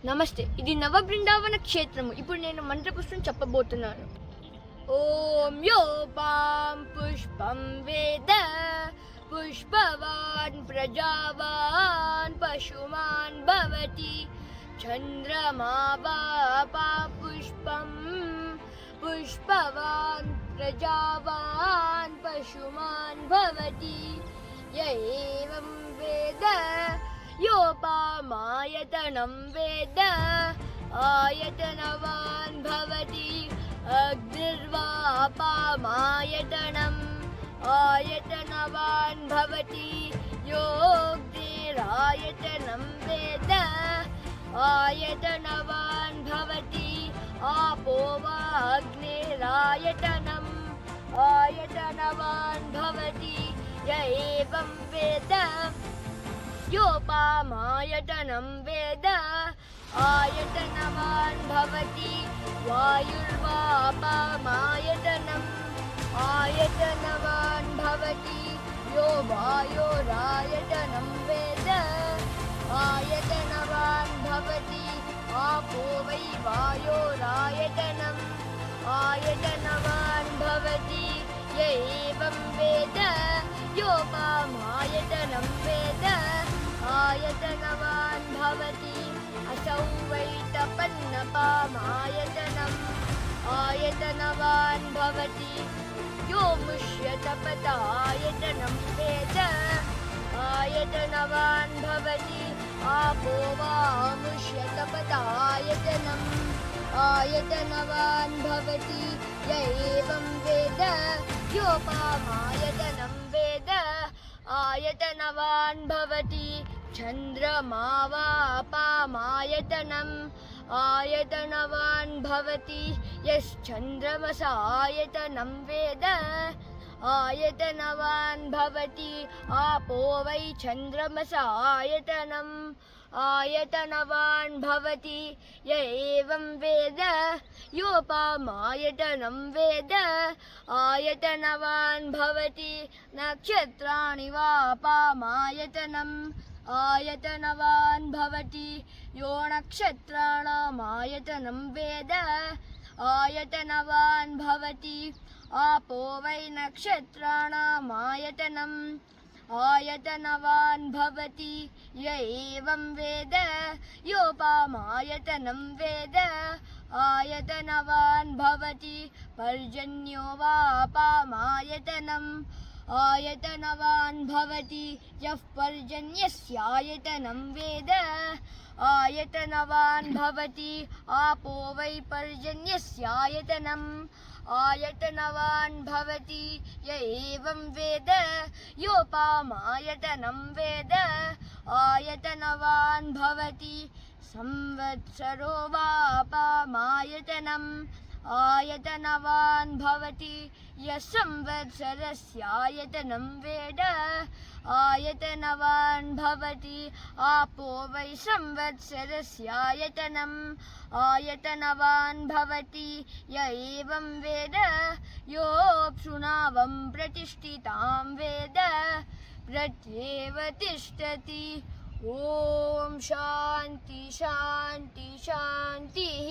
నమస్తే. ఇది నవ బృందావన క్షేత్రము. ఇప్పుడు నేను మంత్రపుష్పం చెప్పబోతున్నాను. ఓం యోపాం పుష్పం వేద పుష్పవాన్ ప్రజావాన్ పశుమాన్ భవతి చంద్రమా వాపా పుష్పం పుష్పవాన్ ప్రజావాన్ పశుమాన్ భవతి య ఏవం వేద योपामायतनं वेद आयतनवान् भवति अग्निर्वापामायतनम् आयतनवान् भवति योऽग्निरायतनं वेद आयतनवान् भवति आपो वा अग्निरायतनम् आयतनवान् भवति य एवं वेद योपामायतनं वेद आयतनवान् भवति वायुर्वापामायतनम् आयतनवान् भवति यो वायोरायतनं वेद आयतनवान् भवति आपो वै वायोरायतनम् आयतनवान् भवति य एवं वेद योपामायतनं वेद आयतनवान् भवति असौ वै तपन्नपामायतनम् आयतनवान् भवति यो मुष्यतपतायतनं वेद आयतनवान् भवति आपो वा मुष्यतपतायतनम् आयतनवान् भवति य एवं वेद योपामायतनं वेद आयतनवान् भवति चन्द्रमा वापामायतनम् आयतनवान् भवति यश्चन्द्रमसा आयतनं वेद आयतनवान् भवति आपो वै चन्द्रमसा आयतनम् आयतनवान् भवति य एवं वेद योपामायतनं वेद आयतनवान् भवति नक्षत्राणि वापामायतनम् आयतनवान् भवति यो नक्षत्राणामायतनं वेद आयतनवान् भवति आपो वै नक्षत्राणामायतनम् आयतनवान् भवति य एवं वेद योपामायतनं वेद आयतनवान् भवति पर्जन्यो वापामायतनम् आयतनवान् भवति यः पर्जन्यस्यायतनं वेद आयतनवान् भवति आपो वै पर्जन्यस्यायतनम् आयतनवान् भवति य एवं वेद योपामायतनं वेद आयतनवान् भवति संवत्सरो वापामायतनम् आयतनवान् भवति यः संवत्सरस्यायतनं वेद आयतनवान् भवति आपो वै संवत्सरस्यायतनम् आयतनवान् भवति य एवं वेद योऽप्सुनावं प्रतिष्ठितां वेद प्रत्येव तिष्ठति ॐ शान्ति शान्ति शान्तिः।